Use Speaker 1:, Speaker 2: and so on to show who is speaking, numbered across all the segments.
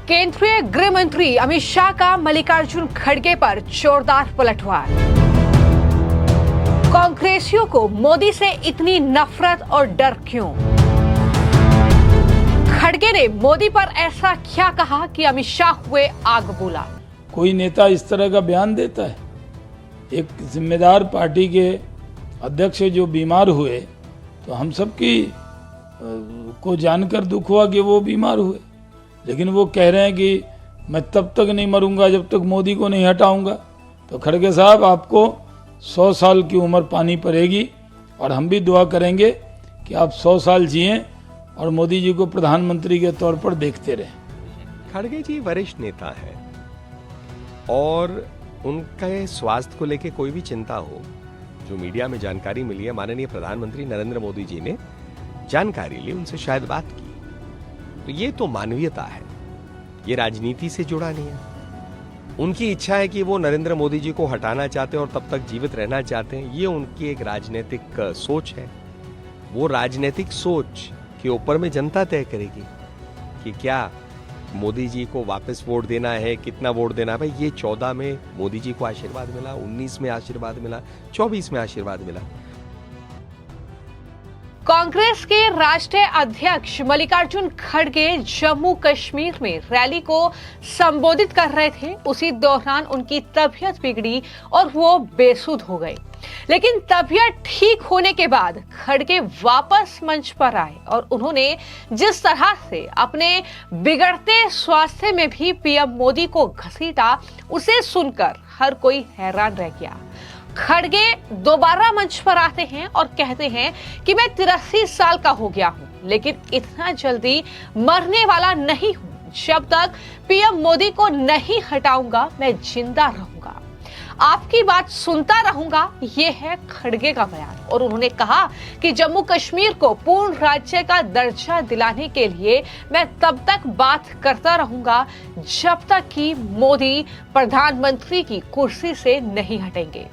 Speaker 1: केंद्रीय गृह मंत्री अमित शाह का मल्लिकार्जुन खड़गे पर जोरदार पलटवार। कांग्रेसियों को मोदी से इतनी नफरत और डर क्यों? खड़गे ने मोदी पर ऐसा क्या कहा कि अमित शाह हुए आग बबूला?
Speaker 2: कोई नेता इस तरह का बयान देता है? एक जिम्मेदार पार्टी के अध्यक्ष जो बीमार हुए तो हम सबकी को जानकर दुख हुआ कि वो बीमार हुए, लेकिन वो कह रहे हैं कि मैं तब तक नहीं मरूंगा जब तक मोदी को नहीं हटाऊंगा। तो खड़गे साहब, आपको 100 साल की उम्र पानी पड़ेगी और हम भी दुआ करेंगे कि आप 100 साल जिएं और मोदी जी को प्रधानमंत्री के तौर पर देखते रहें।
Speaker 3: खड़गे जी वरिष्ठ नेता है और उनके स्वास्थ्य को लेकर कोई भी चिंता हो, जो मीडिया में जानकारी मिली है, माननीय प्रधानमंत्री नरेंद्र मोदी जी ने जानकारी ली, उनसे शायद बात की, तो ये तो मानवीयता है, ये राजनीति से जुड़ा नहीं है। उनकी इच्छा है कि वो नरेंद्र मोदी जी को हटाना चाहते हैं और तब तक जीवित रहना चाहते हैं, ये उनकी एक राजनीतिक सोच है। वो राजनीतिक सोच के ऊपर में जनता तय करेगी कि क्या मोदी जी को वापस वोट देना है, कितना वोट देना है। भाई ये 14 में मोदी जी को आशीर्वाद मिला, 19 में आशीर्वाद मिला, 24 में आशीर्वाद मिला।
Speaker 1: कांग्रेस के राष्ट्रीय अध्यक्ष मल्लिकार्जुन खड़गे जम्मू कश्मीर में रैली को संबोधित कर रहे थे। उसी दौरान उनकी तबीयत बिगड़ी और वो बेसुध हो गए, लेकिन तबीयत ठीक होने के बाद खड़गे वापस मंच पर आए और उन्होंने जिस तरह से अपने बिगड़ते स्वास्थ्य में भी पीएम मोदी को घसीटा, उसे सुनकर हर कोई हैरान रह गया। खड़गे दोबारा मंच पर आते हैं और कहते हैं कि मैं 83 साल का हो गया हूं, लेकिन इतना जल्दी मरने वाला नहीं हूं। जब तक पीएम मोदी को नहीं हटाऊंगा मैं जिंदा रहूंगा, आपकी बात सुनता रहूंगा। ये है खड़गे का बयान। और उन्होंने कहा कि जम्मू कश्मीर को पूर्ण राज्य का दर्जा दिलाने के लिए मैं तब तक बात करता रहूंगा जब तक कि मोदी प्रधानमंत्री की कुर्सी से नहीं हटेंगे।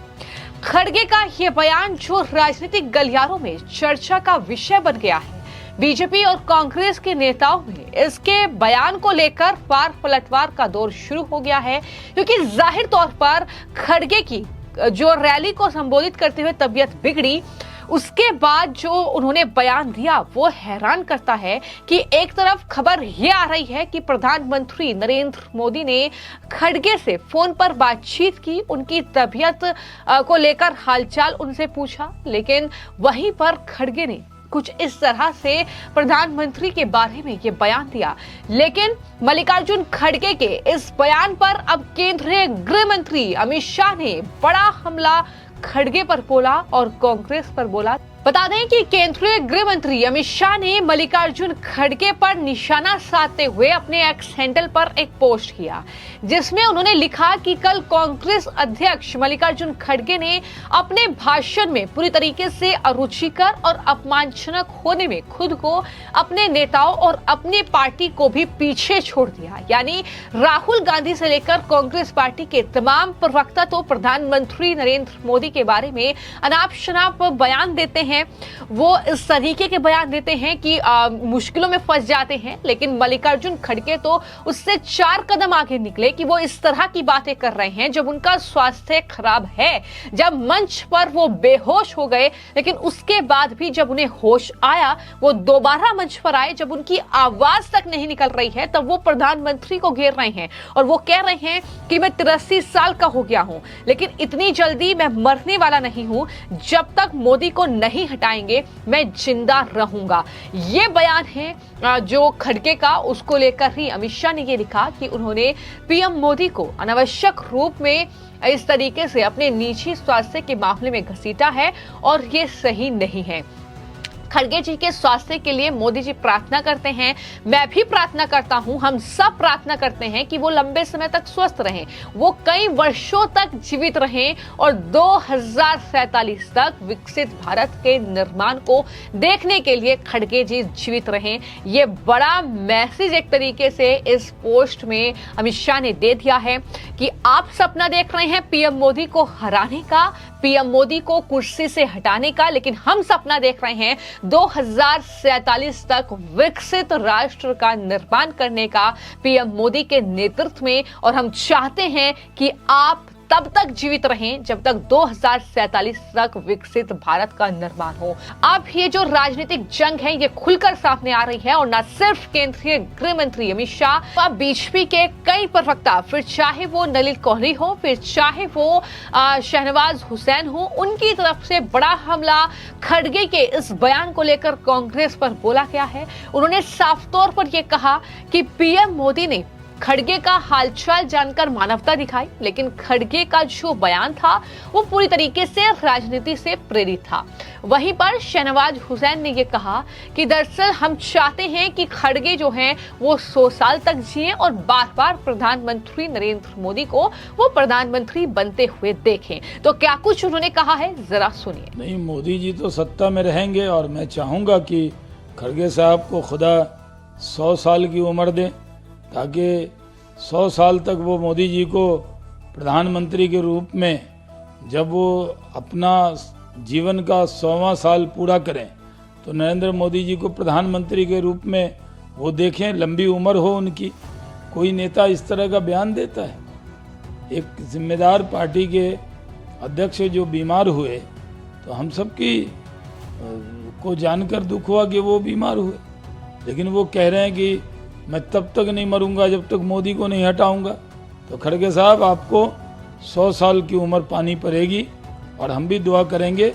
Speaker 1: खड़गे का यह बयान जो राजनीतिक गलियारों में चर्चा का विषय बन गया है। बीजेपी और कांग्रेस के नेताओं में इसके बयान को लेकर पार पलटवार का दौर शुरू हो गया है, क्योंकि जाहिर तौर पर खड़गे की जो रैली को संबोधित करते हुए तबीयत बिगड़ी, उसके बाद जो उन्होंने बयान दिया वो हैरान करता है कि एक तरफ खबर ये आ रही है कि प्रधानमंत्री नरेंद्र मोदी ने खड़गे से फोन पर बातचीत की, उनकी तबीयत को लेकर हालचाल उनसे पूछा, लेकिन वहीं पर खड़गे ने कुछ इस तरह से प्रधानमंत्री के बारे में ये बयान दिया। लेकिन मल्लिकार्जुन खड़गे के इस बयान पर अब केंद्रीय गृह मंत्री अमित शाह ने बड़ा हमला खड़गे पर बोला और कांग्रेस पर बोला। बता दें कि केंद्रीय गृह मंत्री अमित शाह ने मल्लिकार्जुन खड़गे पर निशाना साधते हुए अपने एक्स हैंडल पर एक पोस्ट किया, जिसमें उन्होंने लिखा कि कल कांग्रेस अध्यक्ष मल्लिकार्जुन खड़गे ने अपने भाषण में पूरी तरीके से अरुचिकर और अपमानजनक होने में खुद को, अपने नेताओं और अपनी पार्टी को भी पीछे छोड़ दिया। यानी राहुल गांधी से लेकर कांग्रेस पार्टी के तमाम प्रवक्ता तो प्रधानमंत्री नरेंद्र मोदी के बारे में अनाप शनाप बयान देते हैं, वो इस तरीके के बयान देते हैं कि मुश्किलों में फंस जाते हैं। लेकिन मल्लिकार्जुन खड़गे तो उससे 4 कदम आगे निकले कि वो इस तरह की बातें कर रहे हैं जब उनका स्वास्थ्य खराब है, जब मंच पर वो बेहोश हो गए, लेकिन उसके बाद भी जब उन्हें होश आया वो दोबारा मंच पर आए। जब उनकी आवाज तक नहीं निकल रही है तब वो प्रधानमंत्री को घेर रहे हैं और वो कह रहे हैं कि मैं 83 साल का हो गया हूं, लेकिन इतनी जल्दी मैं मरने वाला नहीं हूं, जब तक मोदी को नहीं हटाएंगे मैं जिंदा रहूंगा। ये बयान है जो खड़गे का, उसको लेकर ही अमित शाह ने ये लिखा कि उन्होंने पीएम मोदी को अनावश्यक रूप में इस तरीके से अपने निजी स्वास्थ्य के मामले में घसीटा है और ये सही नहीं है। खड़गे जी के स्वास्थ्य के लिए मोदी जी प्रार्थना करते हैं, मैं भी प्रार्थना करता हूं, हम सब प्रार्थना करते हैं कि वो लंबे समय तक स्वस्थ रहें, वो कई वर्षों तक जीवित रहें और 2047 तक विकसित भारत के निर्माण को देखने के लिए खड़गे जी जीवित रहें। ये बड़ा मैसेज एक तरीके से इस पोस्ट में अमित शाह ने दे दिया है कि आप सपना देख रहे हैं पीएम मोदी को हराने का, पीएम मोदी को कुर्सी से हटाने का, लेकिन हम सपना देख रहे हैं 2047 तक विकसित राष्ट्र का निर्माण करने का पीएम मोदी के नेतृत्व में, और हम चाहते हैं कि आप तब तक जीवित रहें जब तक 2047 तक विकसित भारत का निर्माण हो। अब ये जो राजनीतिक जंग है ये खुलकर सामने आ रही है, और न सिर्फ केंद्रीय गृह मंत्री अमित शाह, बीजेपी के कई प्रवक्ता, फिर चाहे वो नलिन कोहली हो, फिर चाहे वो शहनवाज हुसैन हो, उनकी तरफ से बड़ा हमला खड़गे के इस बयान को लेकर कांग्रेस पर बोला गया है। उन्होंने साफ तौर पर यह कहा कि पीएम मोदी ने खड़गे का हालचाल जानकर मानवता दिखाई, लेकिन खड़गे का जो बयान था वो पूरी तरीके से राजनीति से प्रेरित था। वहीं पर शहनवाज हुसैन ने यह कहा कि दरअसल हम चाहते हैं कि खड़गे जो हैं वो 100 साल तक जिए और बार बार प्रधानमंत्री नरेंद्र मोदी को वो प्रधानमंत्री बनते हुए देखें। तो क्या कुछ उन्होंने कहा है, जरा सुनिए।
Speaker 2: नहीं, मोदी जी तो सत्ता में रहेंगे, और मैं चाहूंगा कि खड़गे साहब को खुदा 100 साल की उम्र दे, ताकि 100 साल तक वो मोदी जी को प्रधानमंत्री के रूप में, जब वो अपना जीवन का 100वां साल पूरा करें, तो नरेंद्र मोदी जी को प्रधानमंत्री के रूप में वो देखें, लंबी उम्र हो उनकी। कोई नेता इस तरह का बयान देता है? एक जिम्मेदार पार्टी के अध्यक्ष जो बीमार हुए, तो हम सबकी को जानकर दुख हुआ कि वो बीमार हुए, लेकिन वो कह रहे हैं कि मैं तब तक नहीं मरूंगा जब तक मोदी को नहीं हटाऊंगा। तो खड़गे साहब, आपको 100 साल की उम्र पानी पड़ेगी, और हम भी दुआ करेंगे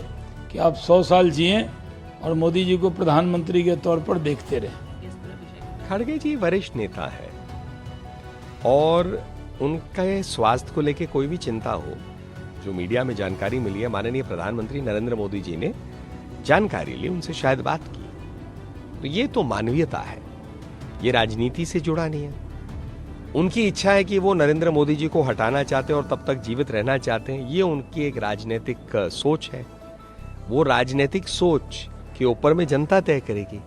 Speaker 2: कि आप 100 साल जिएं और मोदी जी को प्रधानमंत्री के तौर पर देखते रहें।
Speaker 3: खड़गे जी वरिष्ठ नेता है, और उनके स्वास्थ्य को लेकर कोई भी चिंता हो, जो मीडिया में जानकारी मिली है, माननीय प्रधानमंत्री नरेंद्र मोदी जी ने जानकारी ली, उनसे शायद बात की, तो ये तो मानवीयता है, ये राजनीति से जुड़ा नहीं है। उनकी इच्छा है कि वो नरेंद्र मोदी जी को हटाना चाहते हैं और तब तक जीवित रहना चाहते हैं, ये उनकी एक राजनीतिक सोच है। वो राजनीतिक सोच के ऊपर में जनता तय करेगी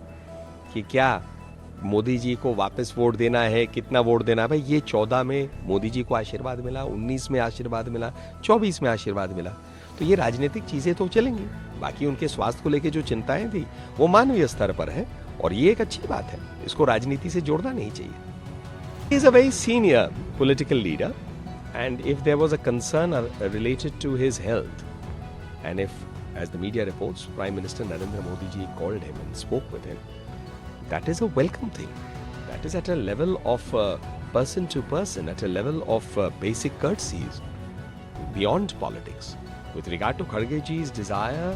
Speaker 3: कि क्या मोदी जी को वापस वोट देना है, कितना वोट देना है। भाई, ये 14 में मोदी जी को आशीर्वाद मिला, 19 में आशीर्वाद मिला, 24 में आशीर्वाद मिला, तो ये राजनीतिक चीजें तो चलेंगी। बाकी उनके स्वास्थ्य को लेकर जो चिंताएं थी वो मानवीय स्तर पर है, और ये एक अच्छी बात है, इसको राजनीति से जोड़ना नहीं चाहिए। He is a very senior political leader, and if there was a concern related to his health, and if, as the media reports, Prime Minister Narendra Modi ji called him and spoke with him, that is a welcome thing. That is at a level of person to person, at a level of basic courtesies, beyond politics. With regard to Kharge ji's desire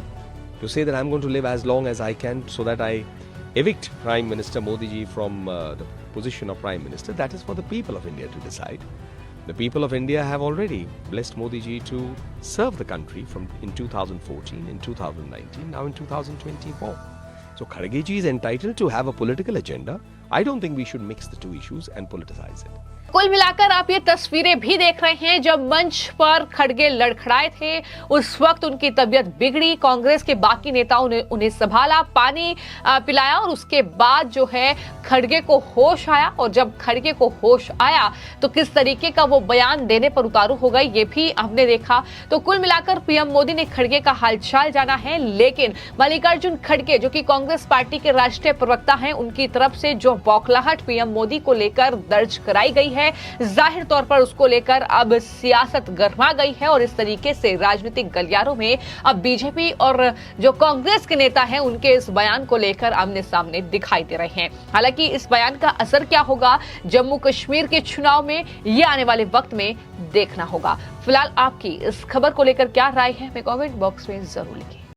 Speaker 3: to say that I'm going to live as long as I can so that I evict Prime Minister Modi ji from the position of Prime Minister, that is for the people of India to decide. The people of India have already blessed Modi ji to serve the country from in 2014, in 2019, now in 2024. So Kharge ji is entitled to have a political agenda. I don't think we should mix the two issues and politicize it.
Speaker 1: कुल मिलाकर आप ये तस्वीरें भी देख रहे हैं, जब मंच पर खड़गे लड़खड़ाए थे उस वक्त उनकी तबीयत बिगड़ी, कांग्रेस के बाकी नेताओं ने उन्हें संभाला, पानी पिलाया, और उसके बाद जो है खड़गे को होश आया। और जब खड़गे को होश आया तो किस तरीके का वो बयान देने पर उतारू हो गए, ये भी हमने देखा। तो कुल मिलाकर पीएम मोदी ने खड़गे का हालचाल जाना है, लेकिन मल्लिकार्जुन खड़गे जो कि कांग्रेस पार्टी के राष्ट्रीय प्रवक्ता हैं, उनकी तरफ से जो बौखलाहट पीएम मोदी को लेकर दर्ज कराई गई है, जाहिर तौर पर उसको लेकर अब सियासत गर्मा गई है, और इस तरीके से राजनीतिक गलियारों में अब बीजेपी और जो कांग्रेस के नेता हैं उनके इस बयान को लेकर आमने सामने दिखाई दे रहे हैं। हालांकि इस बयान का असर क्या होगा जम्मू कश्मीर के चुनाव में, ये आने वाले वक्त में देखना होगा। फिलहाल आपकी इस खबर को लेकर क्या राय है, हमें कमेंट बॉक्स में जरूर लिखिए।